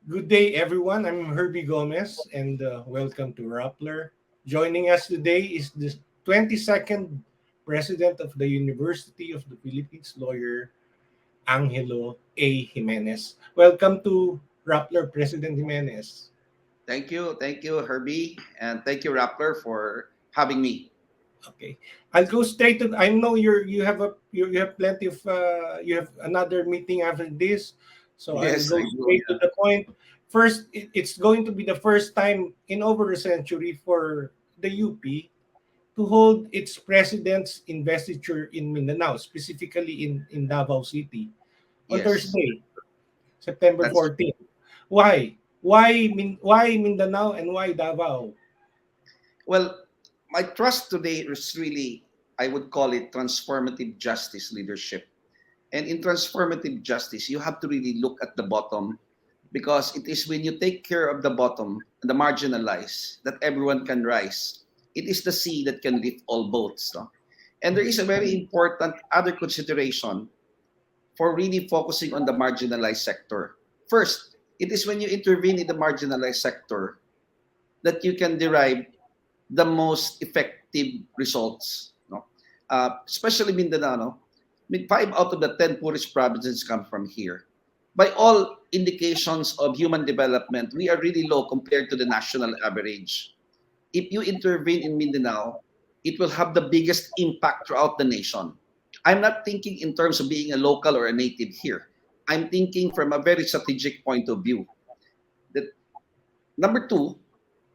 Good day, everyone. I'm Herbie Gomez, and welcome to Rappler. Joining us today is the 22nd President of the University of the Philippines, lawyer Angelo A. Jimenez. Welcome to Rappler, President Jimenez. Thank you, Herbie, and thank you, Rappler, for having me. Okay, I'll go straight to. I know you have plenty of you have another meeting after this, so I'll Yes, go I do. straight to the point. First, it's going to be the first time in over a century for the UP to hold its president's investiture in Mindanao, specifically in Davao City, on Yes, Thursday, September that's 14th. Why? Why Mindanao and why Davao? well. My trust today is really, I would call it transformative justice leadership. And in transformative justice, you have to really look at the bottom because it is when you take care of the bottom, the marginalized, that everyone can rise. It is the sea that can lift all boats. No? And there is a very important other consideration for really focusing on the marginalized sector. First, it is when you intervene in the marginalized sector that you can derive the most effective results. No? Especially Mindanao, no? I mean, 5 out of the 10 poorest provinces come from here. By all indications of human development, we are really low compared to the national average. If you intervene in Mindanao, it will have the biggest impact throughout the nation. I'm not thinking in terms of being a local or a native here. I'm thinking from a very strategic point of view. That number two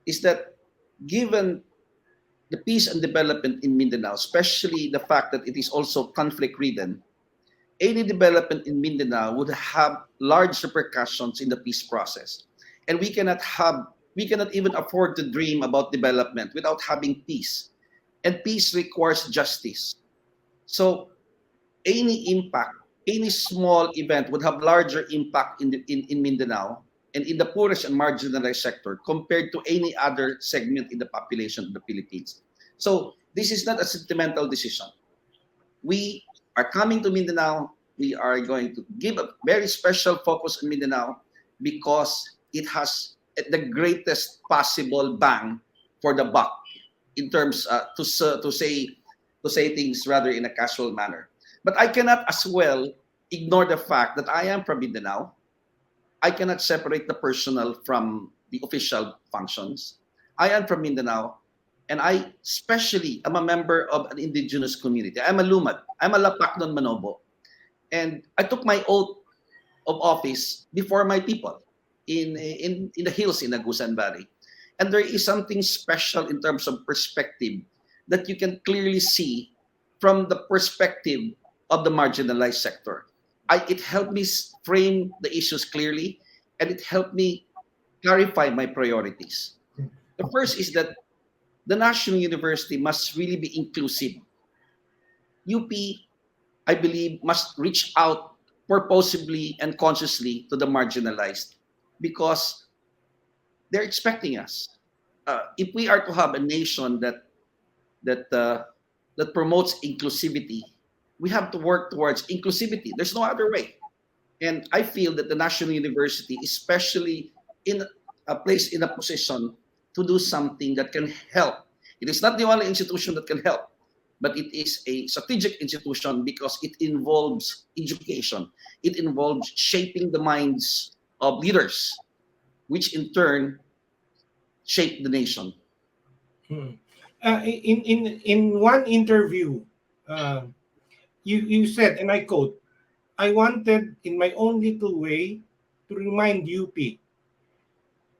is that given the peace and development in Mindanao, especially the fact that it is also conflict ridden, any development in Mindanao would have large repercussions in the peace process. And we cannot even afford to dream about development without having peace. And peace requires justice. So any impact, any small event would have larger impact in Mindanao and in the poorest and marginalized sector compared to any other segment in the population of the Philippines. So this is not a sentimental decision. We are coming to Mindanao. We are going to give a very special focus on Mindanao because it has the greatest possible bang for the buck in terms to say things rather in a casual manner. But I cannot as well ignore the fact that I am from Mindanao. I cannot separate the personal from the official functions. I am from Mindanao, and I especially am a member of an indigenous community. I'm a Lumad. I'm a Lapaknon Manobo. And I took my oath of office before my people in the hills in Agusan Valley. And there is something special in terms of perspective that you can clearly see from the perspective of the marginalized sector. It helped me frame the issues clearly, and it helped me clarify my priorities. The first is that the national university must really be inclusive. UP, I believe, must reach out purposefully and consciously to the marginalized because they're expecting us. If we are to have a nation that that promotes inclusivity, we have to work towards inclusivity. There's no other way. And I feel that the national university, especially in a place in a position to do something that can help. It is not the only institution that can help, but it is a strategic institution because it involves education. It involves shaping the minds of leaders, which in turn shape the nation. Hmm. In one interview, uh, you said, and I quote, "I wanted in my own little way to remind UP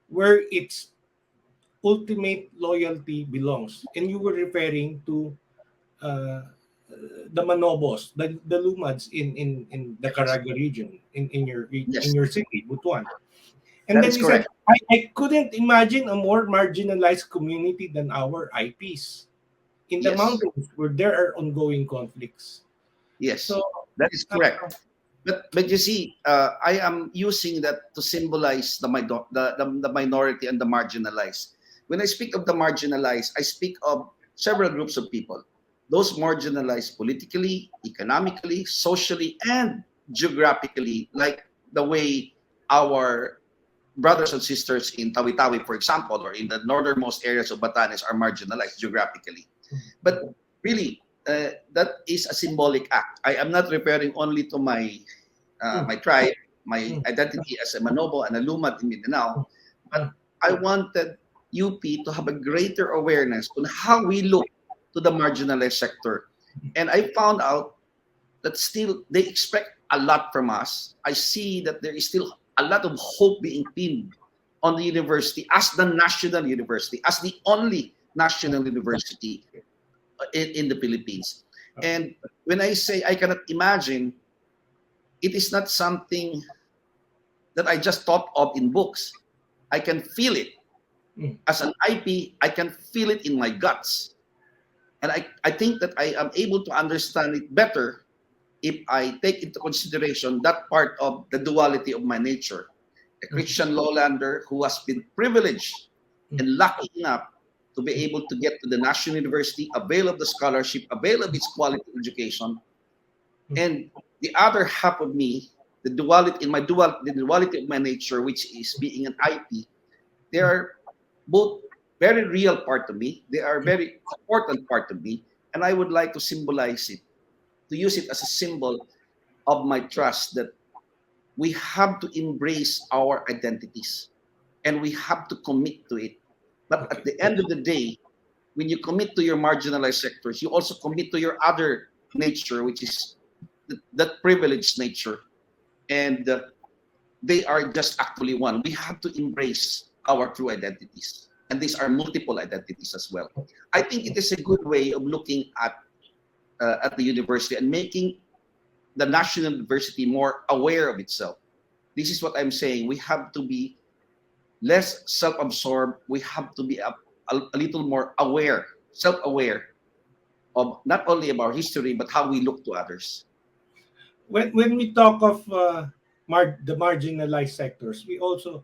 where its ultimate loyalty belongs." And you were referring to uh, the Manobos, the Lumads in the Yes, Caraga region in yes, your city, Butuan. And that then is you said, correct. I couldn't imagine a more marginalized community than our IPs in the Yes, mountains where there are ongoing conflicts. So, yes, that is uh, correct. But you see, I am using that to symbolize the minority and the marginalized. When I speak of the marginalized, I speak of several groups of people. Those marginalized politically, economically, socially, and geographically, like the way our brothers and sisters in Tawi-Tawi, for example, or in the northernmost areas of Batanes are marginalized geographically. But really, that is a symbolic act. I am not referring only to my tribe, my identity as a Manobo and a Lumad in Mindanao, but I wanted UP to have a greater awareness on how we look to the marginalized sector. And I found out that still they expect a lot from us. I see that there is still a lot of hope being pinned on the university as the national university, as the only national university in the Philippines. And when I say I cannot imagine, it is not something that I just thought of in books. I can feel it. As an IP, I can feel it in my guts. And I think that I am able to understand it better if I take into consideration that part of the duality of my nature. A Christian lowlander who has been privileged and lucky enough to be able to get to the national university, avail of the scholarship, avail of its quality education. And the other half of me, the duality of my nature, which is being an IP, they are both very real part of me. They are very important part of me. And I would like to symbolize it, to use it as a symbol of my trust that we have to embrace our identities and we have to commit to it. But at the end of the day, when you commit to your marginalized sectors, you also commit to your other nature, which is that privileged nature. And they are just actually one. We have to embrace our true identities. And these are multiple identities as well. I think it is a good way of looking at the university and making the national university more aware of itself. This is what I'm saying. We have to be less self-absorbed. We have to be a little more aware, self-aware of not only of our history, but how we look to others. When we talk of the marginalized sectors, we also,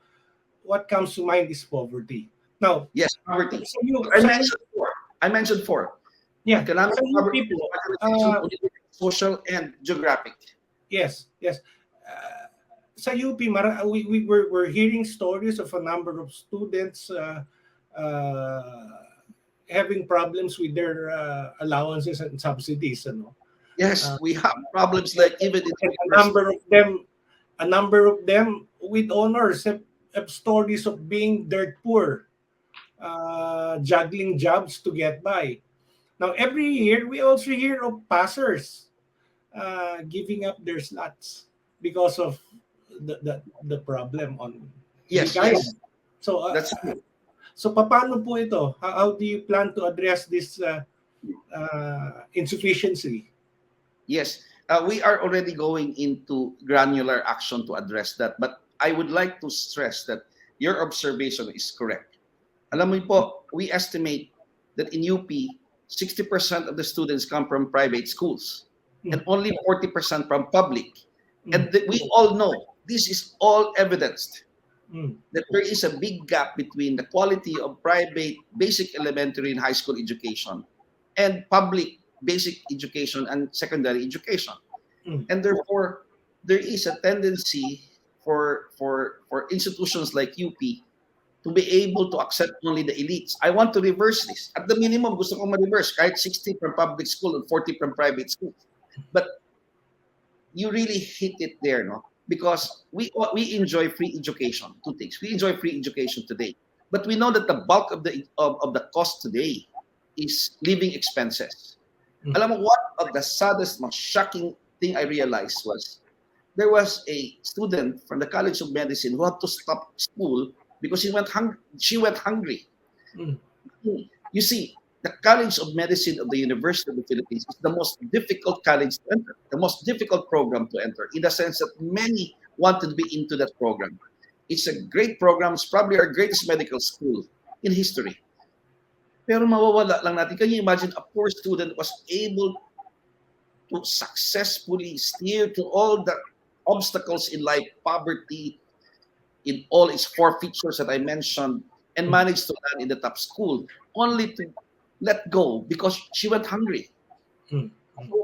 what comes to mind is poverty. Now, Yes, poverty. so you, I so you, mentioned four. I mentioned four. yeah, Economic so you poverty, people, marginalization, social, and geographic. yes, yes. Sa UP, we're hearing stories of a number of students having problems with their allowances and subsidies. Ano? Yes, Uh, we have problems like even in and university. a number of them with honors have stories of being dirt poor, juggling jobs to get by. Now, every year, we also hear of passers giving up their slots because of the problem on hindi Yes, kaya. yes, So, that's true. so paano po ito? How do you plan to address this insufficiency? Yes, we are already going into granular action to address that. But I would like to stress that your observation is correct. Alam mo po, we estimate that in UP, 60% of the students come from private schools and only 40% from public. And we all know this is all evidenced that there is a big gap between the quality of private basic elementary and high school education and public basic education and secondary education. And therefore, there is a tendency for institutions like UP to be able to accept only the elites. I want to reverse this. At the minimum, gusto kong ma-reverse kahit 60 from public school and 40 from private school. But you really hit it there, no? Because we enjoy free education. Two things. We enjoy free education today, but we know that the bulk of the cost today is living expenses. Alam mo, one of the saddest, most shocking thing I realized was there was a student from the College of Medicine who had to stop school because she went hungry. You see, the College of Medicine of the University of the Philippines is the most difficult college to enter, the most difficult program to enter, in the sense that many wanted to be into that program. It's a great program. It's probably our greatest medical school in history. Pero mawawala lang natin. Can you imagine a poor student was able to successfully steer through all the obstacles in life, poverty, in all its four features that I mentioned, and managed to land in the top school, only to let go because she went hungry. So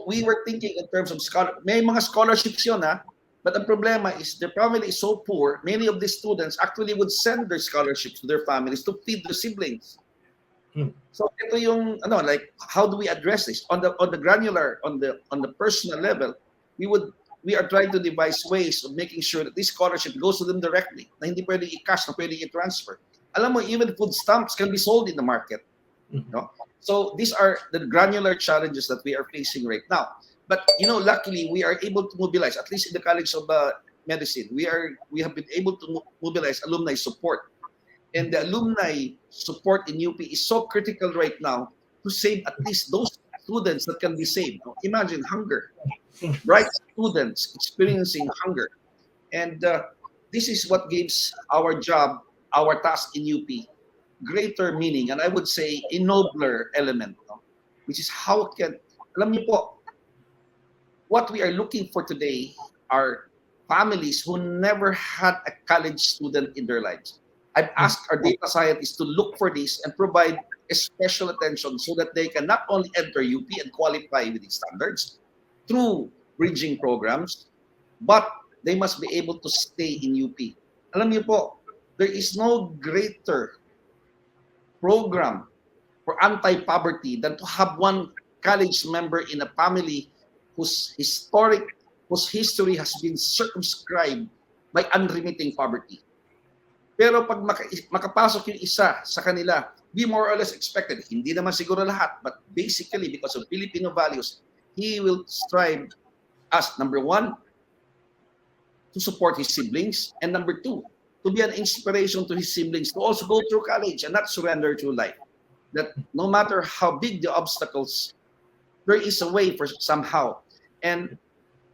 we were thinking in terms of may mga scholarships yun, ha? But ang problema is the family is so poor, many of the students actually would send their scholarships to their families to feed their siblings. Hmm. So ito yung ano, like how do we address this on the granular, on the personal level? We are trying to devise ways of making sure that this scholarship goes to them directly, na hindi pwedeng i-cash, na pwedeng i-transfer. Alam mo, even food stamps can be sold in the market. Mhm. No? So these are the granular challenges that we are facing right now. But luckily we are able to mobilize, at least in the College of Medicine, we have been able to mobilize alumni support, and the alumni support in UP is so critical right now to save at least those students that can be saved. Imagine hunger, bright students experiencing hunger, and this is what gives our job, our task in UP greater meaning, and I would say a nobler element, no? Which is how can, alam niyo po, what we are looking for today are families who never had a college student in their lives. I've asked our data scientists to look for this and provide a special attention so that they can not only enter UP and qualify with these standards through bridging programs, but they must be able to stay in UP. Alam niyo po, there is no greater program for anti-poverty than to have one college member in a family whose history has been circumscribed by unremitting poverty. Pero pag makapasok yung isa sa kanila, we more or less expected, hindi naman siguro lahat, but basically because of Filipino values, he will strive as, number one, to support his siblings, and number two, to be an inspiration to his siblings to also go through college and not surrender through life. That no matter how big the obstacles, there is a way for somehow. And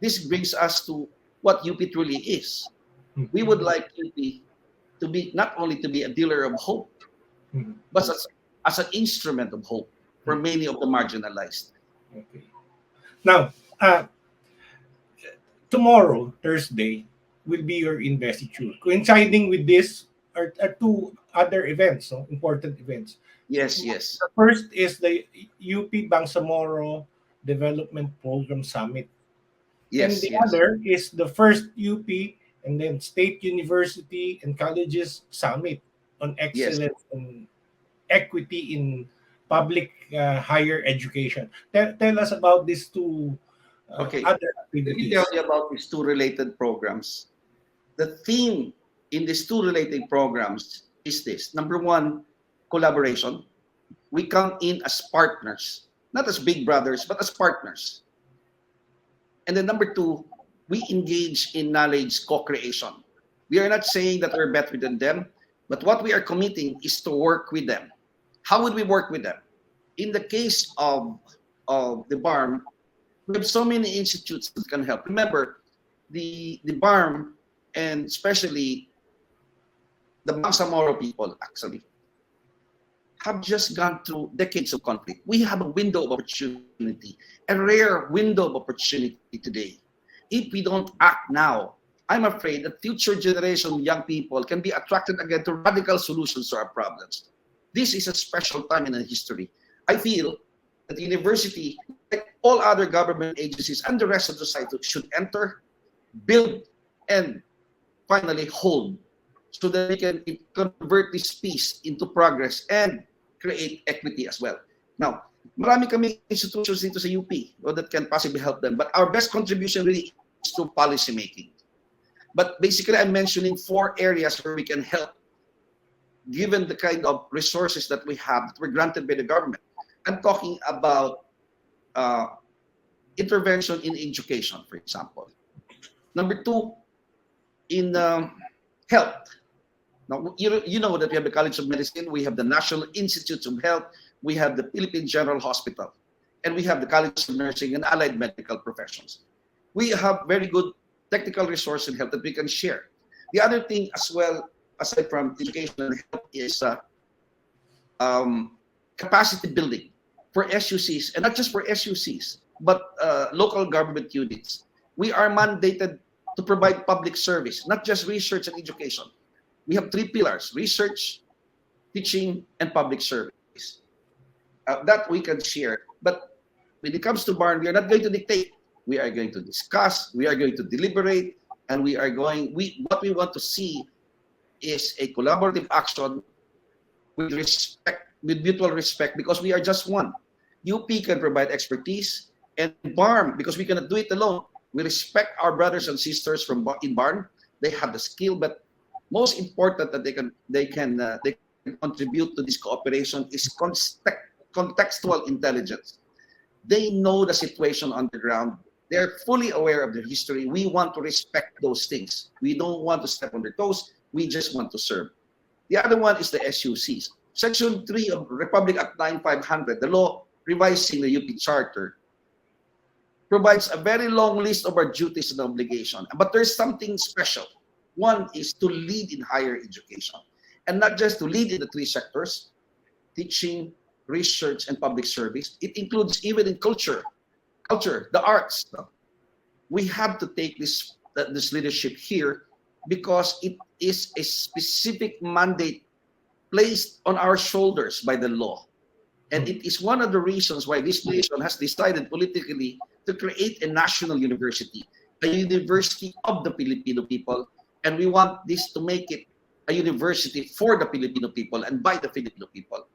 this brings us to what UP truly is. We would like UP to be not only to be a dealer of hope, but as an instrument of hope for many of the marginalized. Okay. Now, tomorrow, Thursday, will be your investiture. Coinciding with this are two other events, no? Important events. Yes, yes, The first is the UP Bangsamoro Development Program Summit. And yes, the yes, other is the first UP and then State University and Colleges Summit on yes. excellence and equity in public higher education. Tell us about these two Okay, other let me tell activities. you about these two related programs. The theme in these two related programs is this. Number one, collaboration. We come in as partners, not as big brothers, but as partners. And then number two, we engage in knowledge co-creation. We are not saying that we're better than them, but what we are committing is to work with them. How would we work with them? In the case of the BARM, we have so many institutes that can help. Remember, the BARM and especially the Bangsamoro people actually have just gone through decades of conflict. We have a window of opportunity, a rare window of opportunity today. If we don't act now, I'm afraid that future generation of young people can be attracted again to radical solutions to our problems. This is a special time in history. I feel that the university, like all other government agencies and the rest of society, should enter, build, and finally hold so that we can convert this peace into progress and create equity as well. Now, marami kami institutions dito sa UP that can possibly help them, but our best contribution really is to policy making. But basically, I'm mentioning 4 areas where we can help given the kind of resources that we have that were granted by the government. I'm talking about intervention in education, for example. Number 2, in health. Now, you know that we have the College of Medicine, we have the National Institutes of Health, we have the Philippine General Hospital, and we have the College of Nursing and Allied Medical Professions. We have very good technical resource in health that we can share. The other thing as well, aside from education and health, is capacity building for SUCs, and not just for SUCs, but local government units. We are mandated to provide public service, not just research and education. We have 3 pillars: research, teaching, and public service. That we can share. But when it comes to Barn, we are not going to dictate. We are going to discuss, we are going to deliberate, and we are going. What we want to see is a collaborative action with respect, with mutual respect, because we are just one. UP can provide expertise, and BARM, because we cannot do it alone. We respect our brothers and sisters from in BARM. They have the skill, but most important that they can contribute to this cooperation is contextual intelligence. They know the situation on the ground. They're fully aware of their history. We want to respect those things. We don't want to step on their toes. We just want to serve. The other one is the SUCs. Section 3 of Republic Act 9500, the law revising the UP Charter, provides a very long list of our duties and obligations. But there's something special. One is to lead in higher education. And not just to lead in the three sectors, teaching, research, and public service. It includes even in culture, the arts. We have to take this leadership here because it is a specific mandate placed on our shoulders by the law. And it is one of the reasons why this nation has decided politically to create a national university, a university of the Filipino people. And we want this to make it a university for the Filipino people and by the Filipino people.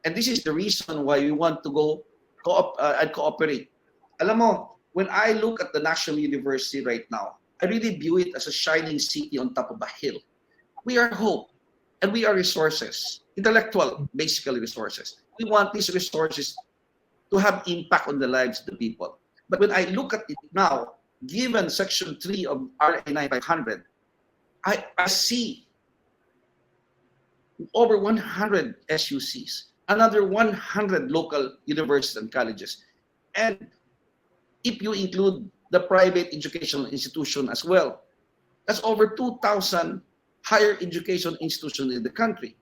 And this is the reason why we want to go and cooperate. Alam mo, when I look at the National University right now, I really view it as a shining city on top of a hill. We are hope and we are resources, intellectual, basically resources. We want these resources to have impact on the lives of the people. But when I look at it now, given Section 3 of RA 9500, I see over 100 SUCs, another 100 local universities and colleges. And if you include the private educational institution as well, that's over 2,000 higher education institutions in the country.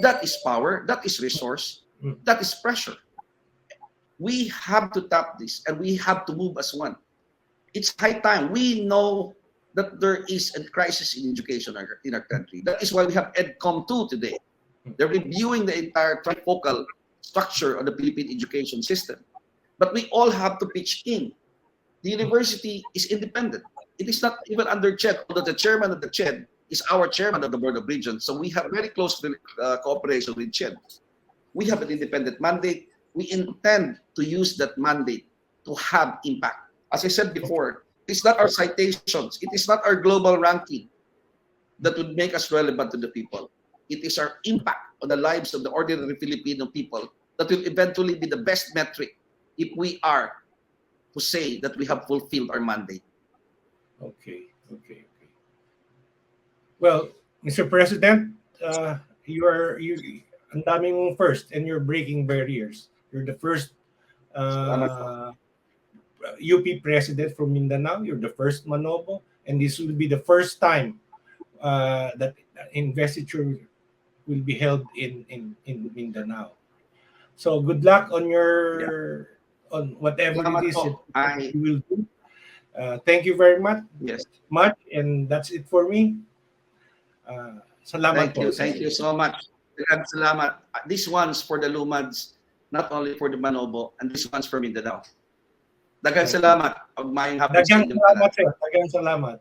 That is power, that is resource, that is pressure. We have to tap this and we have to move as one. It's high time. We know that there is a crisis in education in our country. That is why we have EDCOM 2 today. They're reviewing the entire trifocal structure of the Philippine education system. But we all have to pitch in. The university is independent. It is not even under CHED, although the chairman of the CHED is our chairman of the Board of Regents. So we have very close cooperation with CHED. We have an independent mandate. We intend to use that mandate to have impact. As I said before, it's not our citations. It is not our global ranking that would make us relevant to the people. It is our impact on the lives of the ordinary Filipino people that will eventually be the best metric if we are to say that we have fulfilled our mandate. Okay. Well, Mr. President, ang dami mong first and you're breaking barriers. You're the first UP president from Mindanao. You're the first Manobo, and this will be the first time that investiture will be held in Mindanao. So good luck on your on whatever it is that you will do. Thank you very much. Yes. Much, and that's it for me. Salamat po. Thank you so much. Salamat. This one's for the Lumads, not only for the Manobo, and this one's for Mindanao. Daghang salamat. Daghang salamat, sir. Daghang salamat.